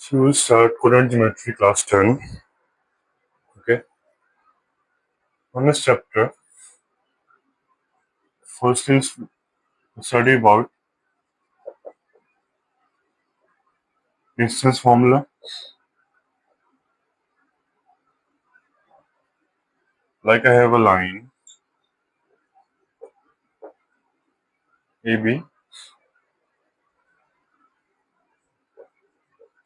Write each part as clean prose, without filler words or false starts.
So we'll start coordinate geometry class 10. Okay. On this chapter, first things we'll study about distance formula. Like I have a line AB.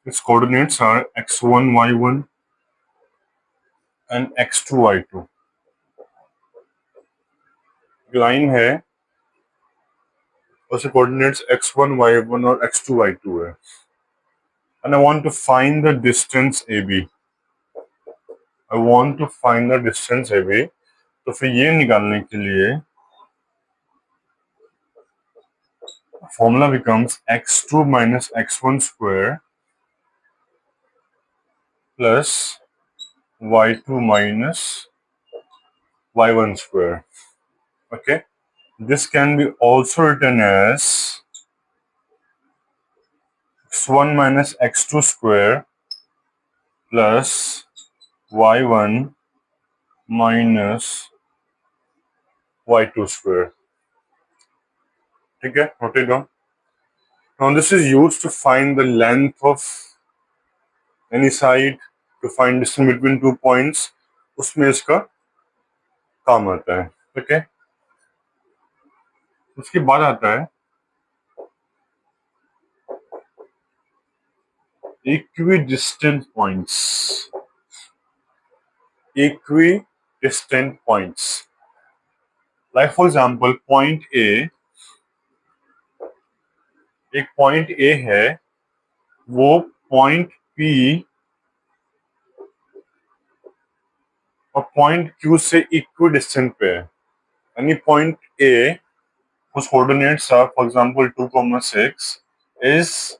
Its coordinates are x1, y1 and x2, y2. Line है उसके coordinates x1, y1 और x2, y2 है. And I want to find the distance AB. I want to find the distance AB. तो फिर ये निकालने के लिए formula becomes x2 minus x1 square plus y2 minus y1 square. Okay, this can be also written as x1 minus x2 square plus y1 minus y2 square. ठीक है, note it down. Now this is used to find the length of any side, to find distance between 2 points. उसमें इसका काम आता है. Okay, उसके बाद आता है equidistant points. Equidistant points. Like for example, point A, एक पॉइंट A है, वो पॉइंट P और पॉइंट Q से इक्विडिस्टेंट पे है. यानी point A whose coordinates are, for example, 2,6 is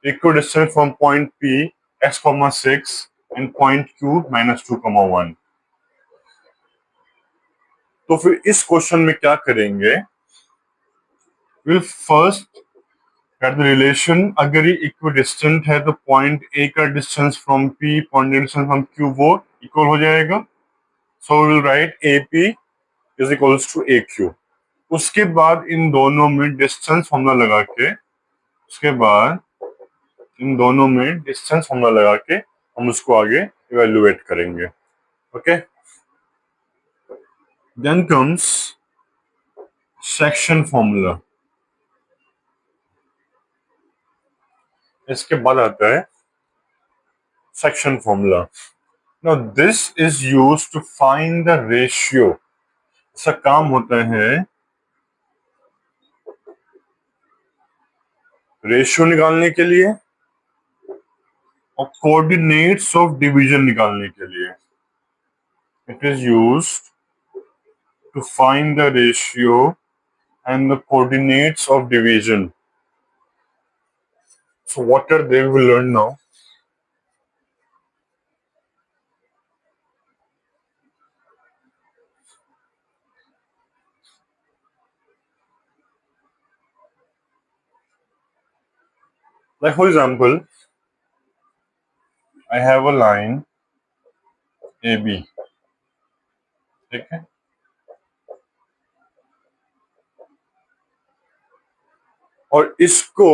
equidistant from point P x,6 and point Q minus 2,1. तो फिर इस क्वेश्चन में क्या करेंगे? We'll first get the relation. अगर ये इक्विडिस्टेंट है तो पॉइंट ए का distance from P, point distance from Q वो इक्वल हो जाएगा. So we'll write A P is equals to A Q. उसके बाद इन दोनों में डिस्टेंस फॉर्मूला लगा के हम उसको आगे इवेल्युएट करेंगे. Okay, then comes section formula. इसके बाद आता है section formula. Now this is used to find the ratio. इसका काम होता है रेशियो निकालने के लिए और कोऑर्डिनेट्स ऑफ डिवीजन निकालने के लिए. It is used to find the ratio and the coordinates of division. So what are they? We will learn now. Like for example, I have a line AB. ठीक है, और इसको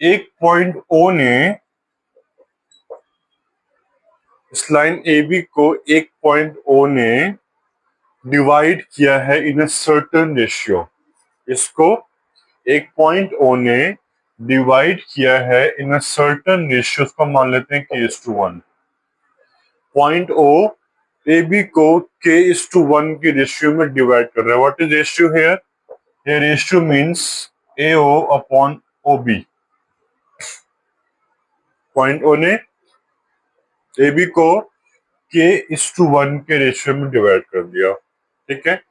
एक point O ने, इस लाइन AB को एक point O ने डिवाइड किया है इन अ सर्टेन रेशियो. इसको एक पॉइंट O ने डिवाइड किया है इन अ सर्टेन रेशियो. उसको मान लेते हैं k:1. पॉइंट O AB को k:1 की रेशियो में डिवाइड कर रहा है. What is ratio here? Here ratio means AO upon OB. Point O ने AB को k:1 के रेशियो में डिवाइड कर दिया. ठीक है,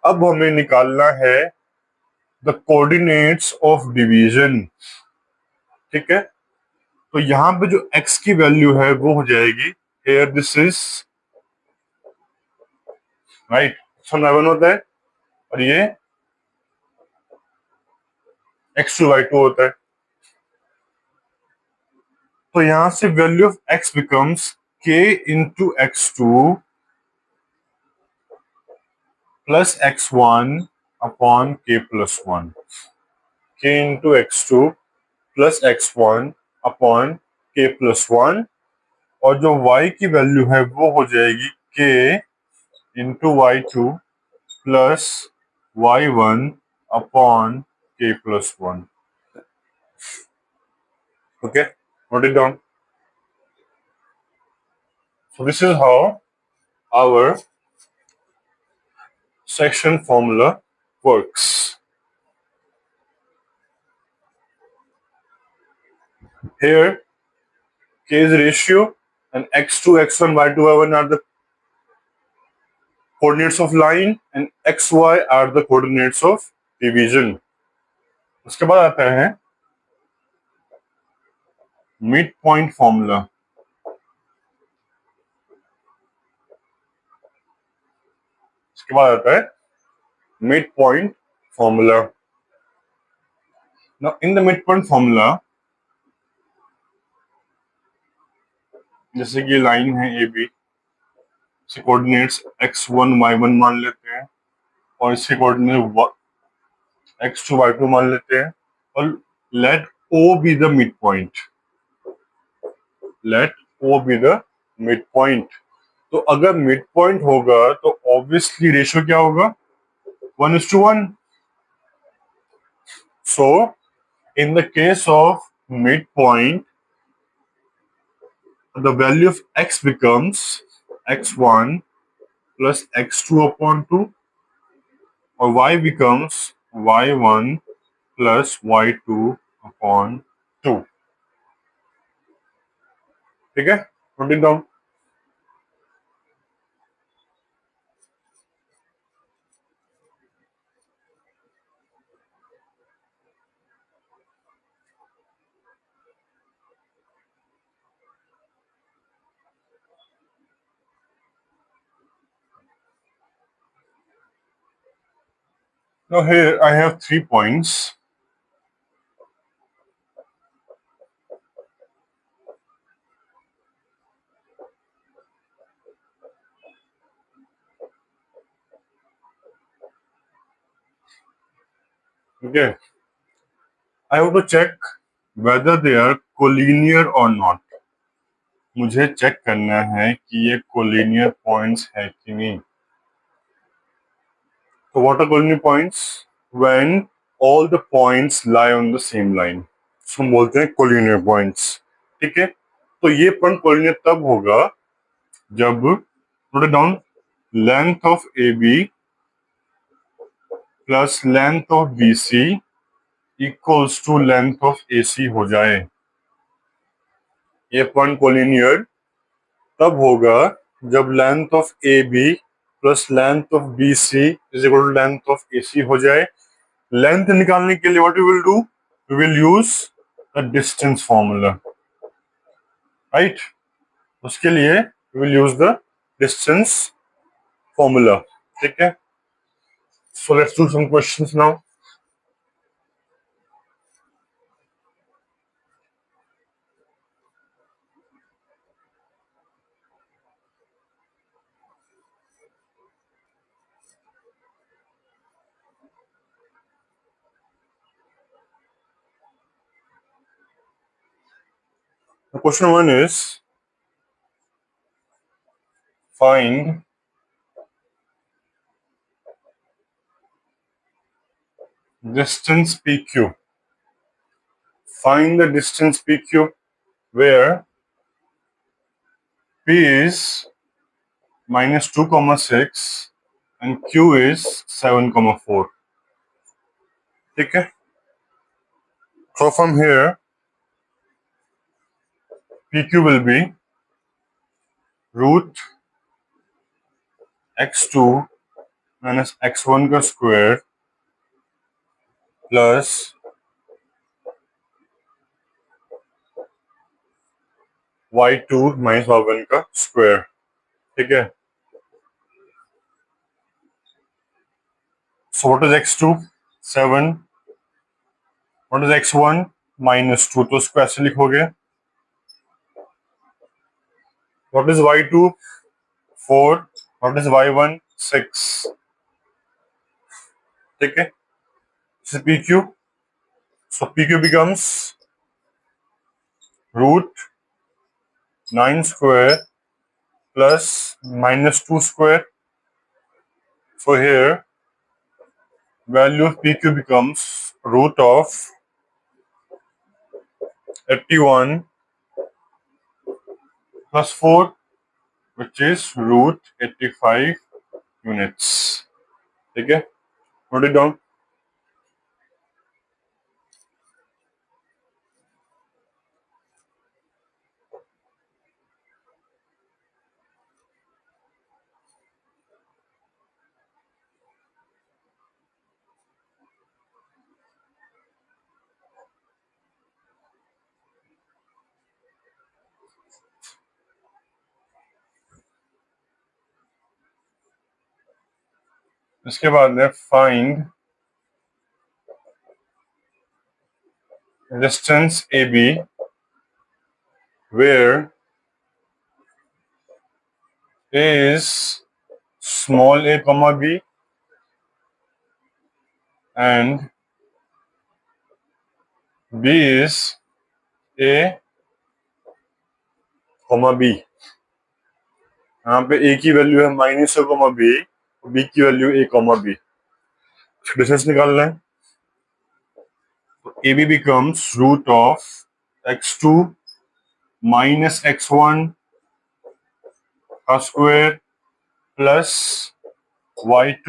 अब हमें निकालना है द कोऑर्डिनेट्स ऑफ डिवीजन. ठीक है, तो यहां पे जो x की वैल्यू है वो हो जाएगी, here this is right, y1 होता है और ये x2 y2 होता है. तो यहां से value of x becomes k into x2 plus x1 upon k plus one, k into x2 plus x1 upon k plus one, और जो y की वैल्यू है वो हो जाएगी k into y2 plus y1 upon k plus one. Okay, note it down. So this is how our section formula works. Here k is ratio and x2, x1, y2, y1 are the coordinates of line and xy are the coordinates of division. उसके बाद आता है mid point formula. उसके बाद आता है mid point formula. Now in the midpoint formula, जैसे कि लाइन है ए बी, इसके कोऑर्डिनेट्स x1 y1 मान लेते हैं और इसके कोऑर्डिनेट x2 y2 मान लेते हैं और let O be the mid point. Let O be the mid point. तो अगर मिड पॉइंट होगा तो ऑब्वियसली रेशियो क्या होगा? 1:1. So in the case of midpoint, the value of x becomes x1 plus x2 upon 2, or y becomes y1 plus y2 upon 2. ठीक है, note it down. Now here I have 3 points. Okay, I have to check whether they are collinear or not. मुझे check करना है कि ये collinear points है कि नहीं. तो what are collinear points? When all the points lie on the same line, हम बोलते हैं कोलिनियर पॉइंट्स. ठीक है, तो ये पॉइंट कोलिनियर तब होगा जब, note down, length of A B plus length of B C equals to length of A C हो जाए. ये पॉइंट कोलिनियर तब होगा जब length of A B plus length of B C is equal to length of A C हो जाए. Length निकालने के लिए what we will do? We will use the distance formula, right. उसके लिए we will use the distance formula. ठीक है, so let's do some questions now. Question 1 is find distance PQ. Find the distance PQ where P is minus 2,6 and Q is 7,4. ठीक है, so from here PQ will be root x2 minus x1 का square plus y2 minus y1 का square. ठीक है, so what is x2? 7. what is x1? -2. तो इसको ऐसे लिखोगे What is y2? 4. What is y1? 6. ठीक है, this is pq. So pq becomes root 9 square plus minus 2 square. So here value of pq becomes root of 81 plus 4, which is root 85 units. ठीक है, note it down. इसके बाद है find distance AB where A is small a comma b and b is a comma b. यहाँ पे a की value है minus a comma b, b की value a comma b. Distance निकालना है तो AB becomes root of x2 minus x1 का square plus y2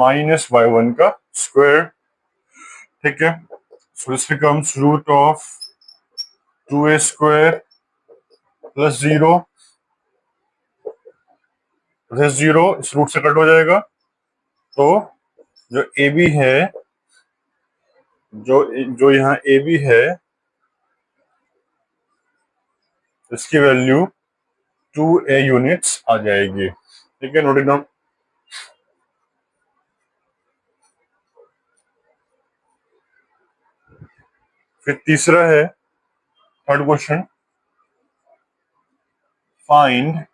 minus y1 का स्क्वायर. ठीक है, so this becomes root of 2a square plus 0. Plus 0 इस root से कट हो जाएगा, तो जो ए बी है, जो जो यहाँ ए बी है, इसकी वैल्यू 2a यूनिट्स आ जाएगी. ठीक है, नोट इट डाउन. फिर तीसरा है third question. Find,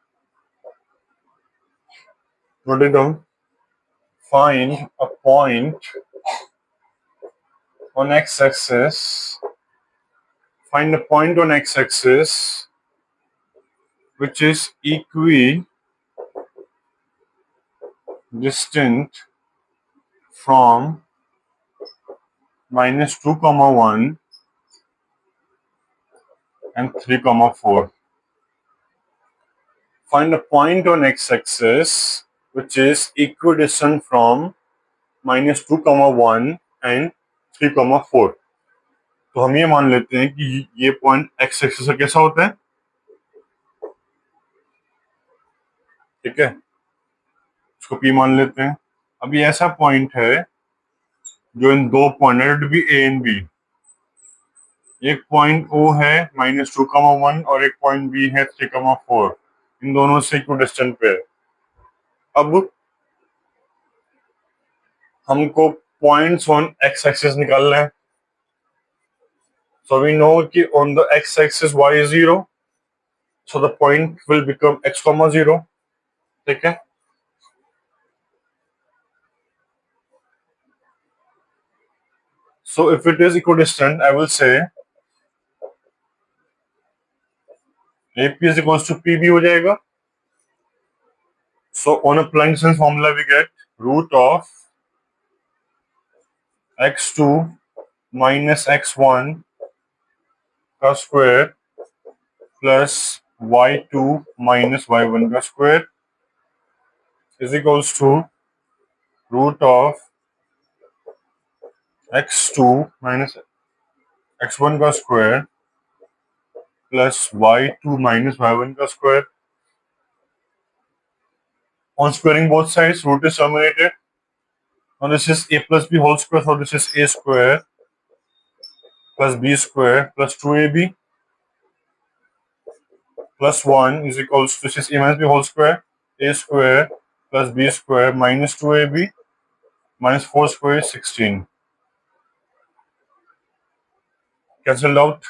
note it down, find a point on x-axis, find a point on x-axis which is equidistant from minus 2 comma 1 and 3 comma 4. Find a point on x-axis which is equidistant from minus 2 comma 1 and 3 comma 4. तो हम ये मान लेते हैं कि ये point x axis का कैसा होता है. ठीक है, इसको P मान लेते हैं. अब ये ऐसा पॉइंट है जो इन दो पॉइंट भी ए एंड बी, एक पॉइंट O है माइनस 2 कमा 1 और एक पॉइंट B है 3 कमा 4. इन दोनों से इक्विडिस्टेंट पे है. अब हमको पॉइंट्स ऑन एक्स एक्सिस निकालना है. So we know कि on the x-axis y is 0, so the point will become x comma 0. ठीक है, so if it is equidistant, I will say AP is equals to PB हो जाएगा. So on applying distance formula we get root of x2 minus x1 का square plus y2 minus y1 का square is equals to root of x2 minus x1 का square plus y2 minus y1 का square. On squaring both sides, root is terminated. Now this is a plus b whole square, so this is a square plus b square plus 2ab plus 1 is equals to, this is a minus b whole square, a square plus b square minus 2ab minus 4 square is 16. Cancelled out.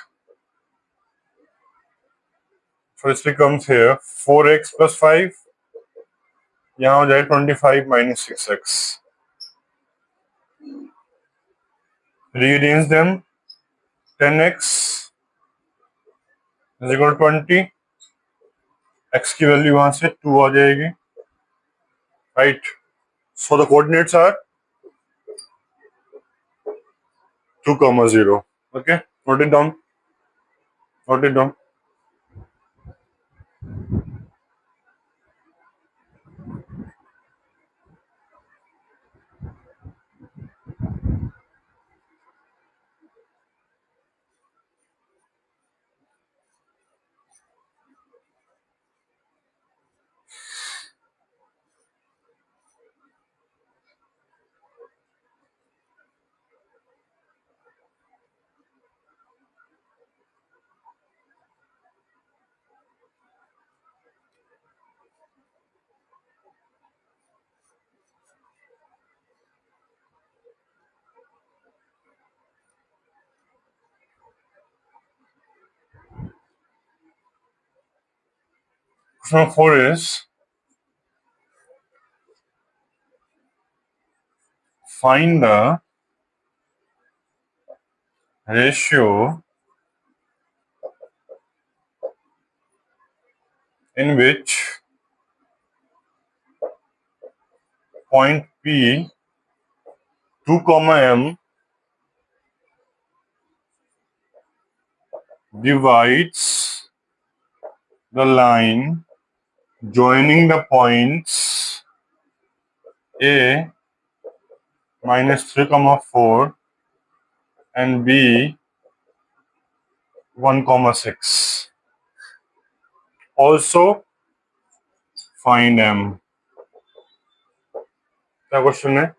So this becomes here 4x plus 5. यहाँ हो जाए 25 minus 6x. Rearrange them. 10x is equal to 20. x की value वहां से 2 आ जाएगी. Right. So the coordinates are 2, 0. Okay. Note it down. Note it down. Question number 4 is find the ratio in which point P 2, m divides the line joining the points A minus 3, 4 and B 1, 6. Also find M. क्या question है?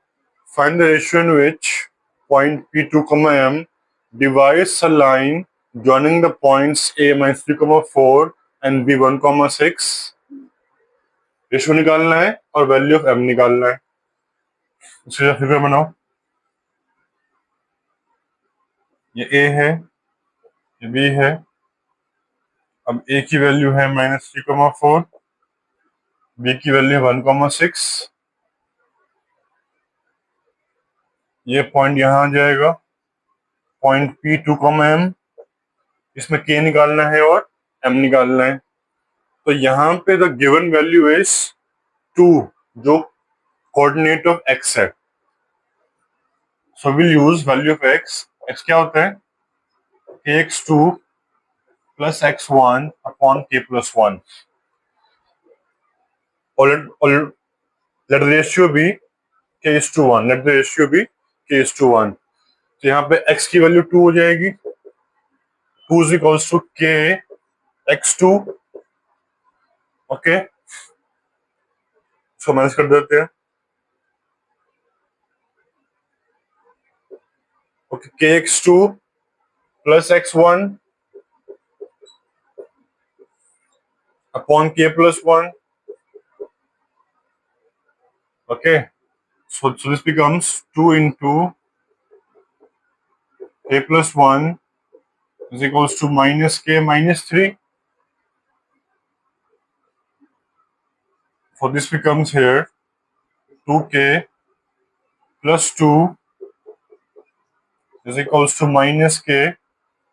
Find the ratio in which point P2, m divides a line joining the points A minus 3, 4 and B 1, 6. Ratio निकालना है और value of m निकालना है. इसका figure बनाओ. ये A है, ये B है. अब A की वैल्यू है माइनस 3, 4, B की वैल्यू 1, 6. ये पॉइंट यहां आ जाएगा. पॉइंट P2, m इसमें K निकालना है और M निकालना है. तो यहाँ पे द गिवन वैल्यू इज 2 जो कोऑर्डिनेट ऑफ x है. So will use value of x. x क्या होता है? kx2 plus x1 upon k plus 1. और let the ratio be k:1. Let the ratio be k:1. तो यहाँ पे x की वैल्यू 2 हो जाएगी. 2 is equals to k x2. Okay, so minus कर देते हैं. Okay, kx2 plus x1 upon k plus 1. Okay, so this becomes 2 into k plus 1 is equals to minus k minus 3. So this becomes here 2k plus 2 is equals to minus k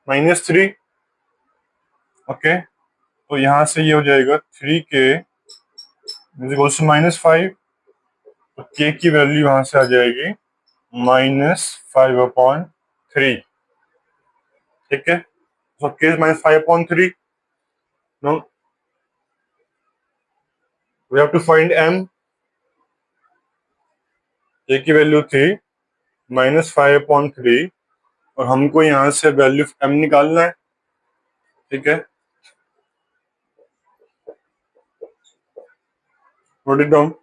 minus 3. Okay, तो यहां से ये हो जाएगा 3k is equals to minus 5. तो k की value यहां से आ जाएगी minus 5 upon 3. ठीक है, so k is minus 5 upon 3. Now we have to find m. k की वैल्यू थी minus 5 upon 3 और हमको यहां से वैल्यू m निकालना है. ठीक है, note it down.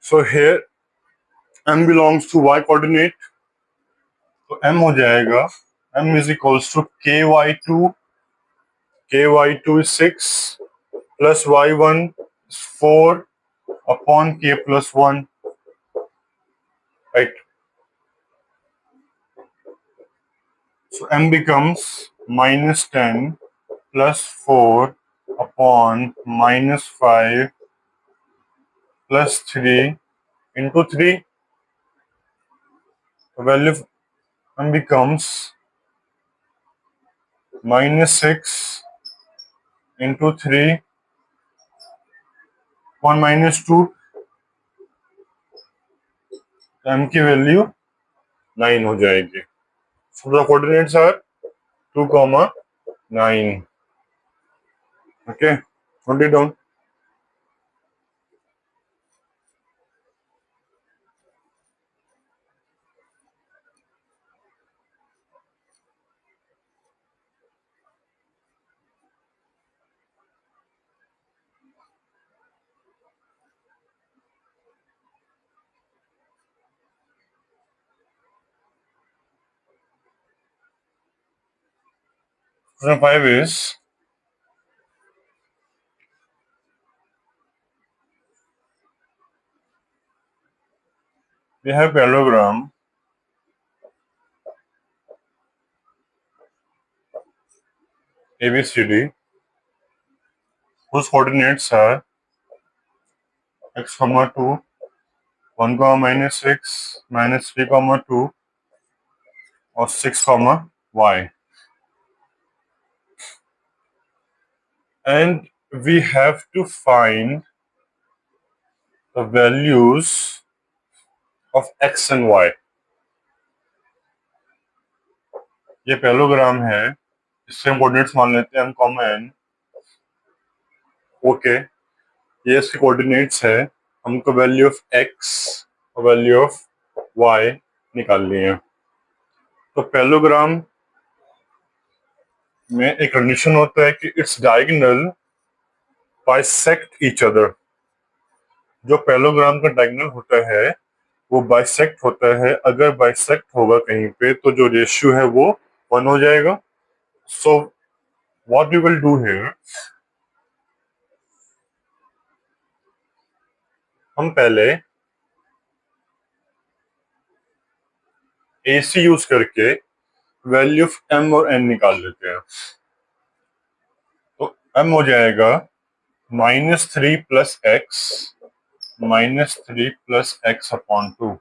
So here m belongs to y coordinate. तो m हो जाएगा m is equals to ky2. ky2 is 6 plus y1 is 4 upon k plus 1, right? So m becomes minus 10 plus 4 upon minus 5 plus 3 into 3. The value of m becomes minus 6 into 3 upon minus 2. m की value 9 हो जाएगी. So the coordinates are 2, 9. Okay, note it down. Question 5 is, we have parallelogram ABCD whose coordinates are x, 2, 1, minus 6, minus 3, 2, or 6, y. And we have to find the values of x and y. ये parallelogram है, इससे हम coordinates मान लेते हैं m, n. Okay, ये इसके coordinates है. हमको वैल्यू ऑफ x और वैल्यू ऑफ y निकालनी है. तो पैरेललोग्राम में एक कंडीशन होता है कि its diagonal bisect each other. जो पैरेललोग्राम का डायगोनल होता है वो बाइसेक्ट होता है. अगर बाइसेक्ट होगा कहीं पे तो जो रेशियो है वो 1 हो जाएगा. So what we will do here, हम पहले AC यूज करके वैल्यू ऑफ m और n निकाल लेते हैं. तो m हो जाएगा -3 plus x, -3 plus x upon 2,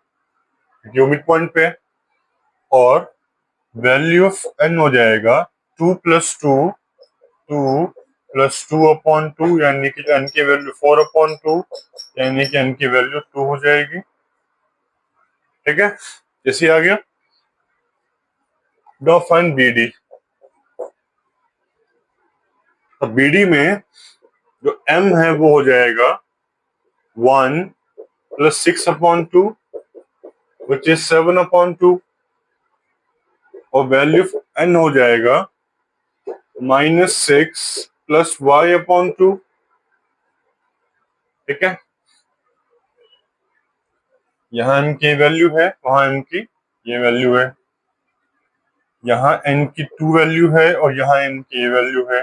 जो मिड पॉइंट पे. और वैल्यू ऑफ n हो जाएगा 2 प्लस 2, 2 प्लस 2 अपॉन 2, यानी कि n की वैल्यू 4 अपॉन 2, यानी कि n की वैल्यू 2 हो जाएगी. ठीक है, जैसे आ गया. Now find BD. तो BD में जो m है वो हो जाएगा 1 plus 6 upon 2 which is 7 upon 2, और वैल्यू ऑफ n हो जाएगा -6 प्लस y अपॉन 2. ठीक है, यहाँ n की वैल्यू है, वहां n की ये वैल्यू है. यहाँ n की 2 वैल्यू है और यहाँ n की ये वैल्यू है.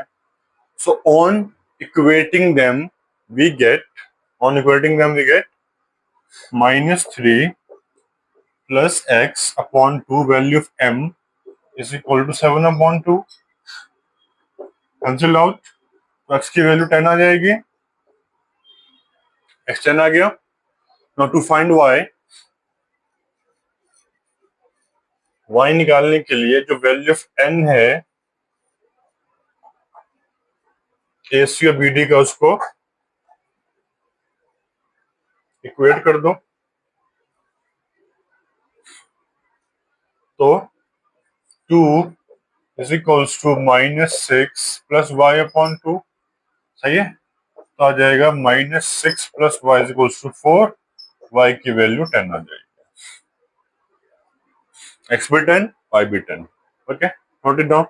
So on equating them we get, -3 plus x upon 2 value of m is equal to 7 upon 2. Cancel out, तो x की वैल्यू 10 आ जाएगी. x 10 आ गया. नाउ टू फाइंड y निकालने के लिए जो वैल्यू ऑफ n है AC और BD का, उसको इक्वेट कर दो. तो 2 is equals to -6 plus y upon 2. सही है, तो आ जाएगा -6 plus y is equals to 4. Y की वैल्यू 10 आ जाएगी. x भी 10, y भी 10. Okay, note it down.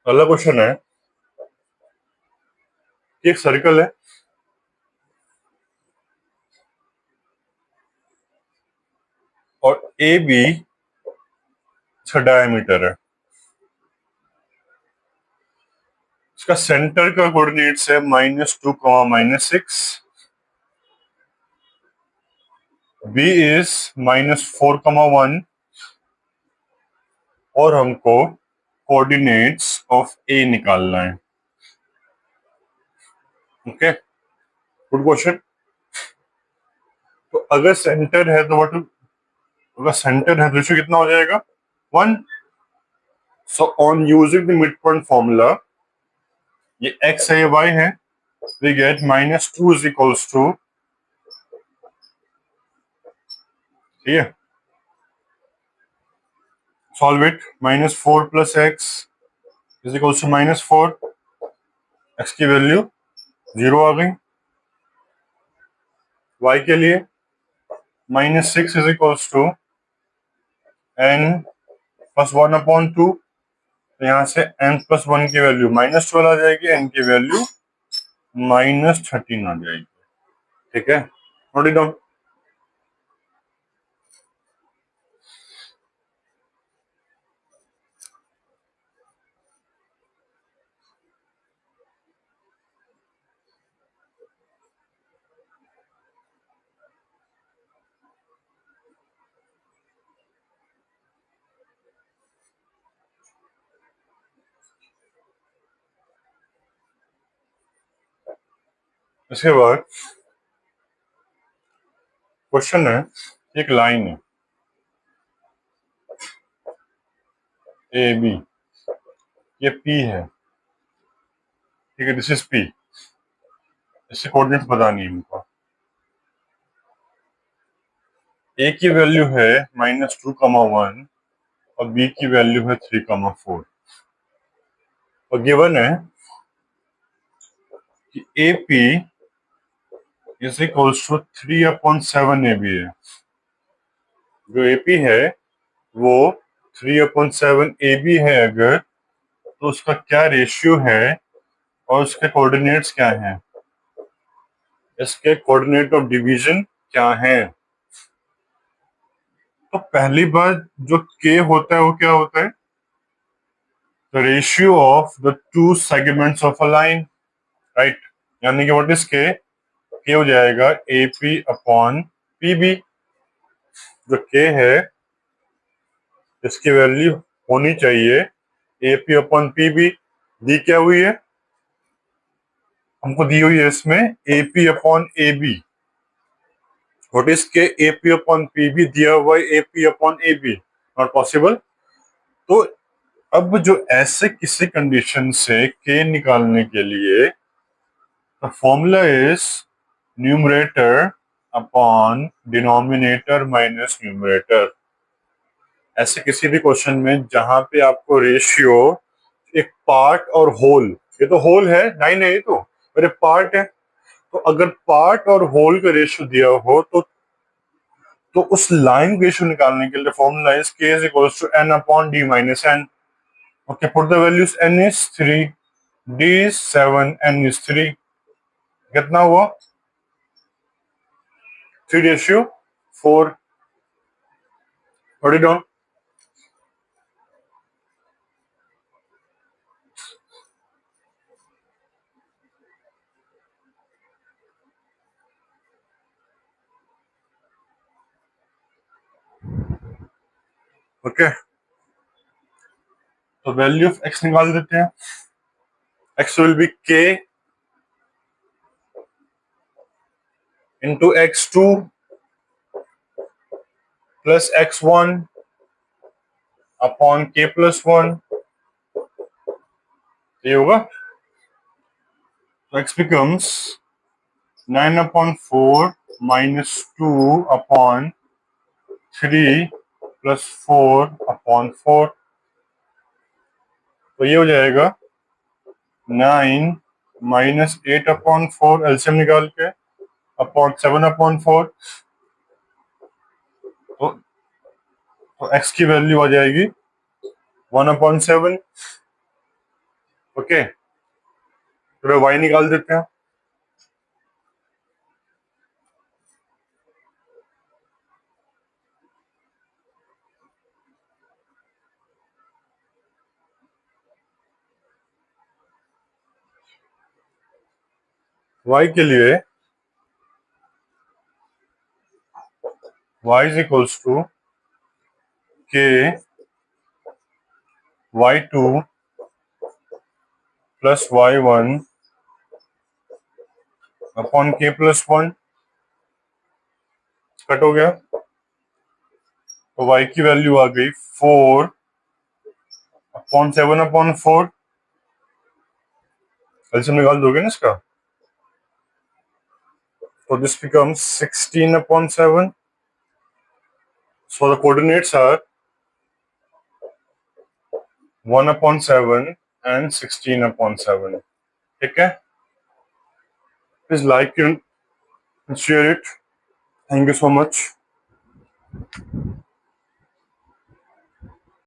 अगला क्वेश्चन है कि एक सर्कल है और ए बी इसका डायमीटर है, इसका सेंटर का कोऑर्डिनेट्स है -2, -6, बी इज -4, 1 और हमको कोऑर्डिनेट्स ऑफ ए निकालना है। Okay, good question. तो अगर सेंटर है तो व्हाट, अगर सेंटर है तो रेशियो कितना हो जाएगा, 1। So on using the mid point formula, ये x है ये y है, we get -2 is equals to, ठीक है, solve it, -4 + x is equals to -4, x की वैल्यू 0 आ गई। y के लिए -6 इज इक्वल्स टू n + 1/2, तो यहाँ से n + 1 की वैल्यू -12 आ जाएगी, n की वैल्यू -13 आ जाएगी। ठीक है, नोट इट डाउन। इसके बाद क्वेश्चन है, एक लाइन है ए बी, ये पी है, ठीक है, दिस इज पी, इससे कोऑर्डिनेट्स बतानी है हमको। ए की वैल्यू है -2, 1 और बी की वैल्यू है 3, 4, और गिवन है कि A P is equals to 3/7 A B है। जो ए पी है वो 3/7 ए बी है अगर, तो उसका क्या रेशियो है और उसके कोऑर्डिनेट्स क्या हैं, इसके कोऑर्डिनेट ऑफ डिवीजन क्या है। तो पहली बात जो के होता है वो क्या होता है, the ratio of the two segments of a line, right, यानी कि व्हाट इज के हो जाएगा A P upon P B. जो के है इसकी वैल्यू होनी चाहिए A P upon P B, दी क्या हुई है हमको, दी हुई है इसमें A P upon A B, what is के A P upon P B, दिया हुआ है A P upon A B, not possible. तो अब जो ऐसे किसी कंडीशन से के निकालने के लिए the formula is numerator upon denominator minus numerator. ऐसे किसी भी क्वेश्चन में जहां पे आपको रेशियो एक पार्ट और होल, ये तो होल है, लाइन है ये तो, एक पार्ट है, तो अगर पार्ट और होल का रेशियो दिया हो तो उस लाइन रेशियो निकालने के लिए formula is k is equals to n upon d minus n। Okay, put the values, n is 3, d is 7, n is 3, कितना हुआ 3:4, नोट इट डाउन। ओके, तो वैल्यू ऑफ x निकाल देते हैं, x will be k into x2 plus x1 upon k plus 1, ये होगा, तो x becomes 9/4 minus 2 upon 3 plus 4/4, तो ये हो जाएगा 9 माइनस 8/4, एलसीएम निकाल के, अपॉन 7/4, तो x की वैल्यू आ जाएगी 1/7, ओके, तो y निकाल देते हैं। y के लिए y is equals to k y2 plus y1 upon k plus 1। Cut हो गया, तो y की वैल्यू आ गई 4 अपॉन 7 अपॉन 4। एलसीएम निकाल दोगे ना इसका, तो this becomes 16 upon 7। So the coordinates are 1 upon 7 and 16 upon 7। ठीक है, please like and share it. Thank you so much.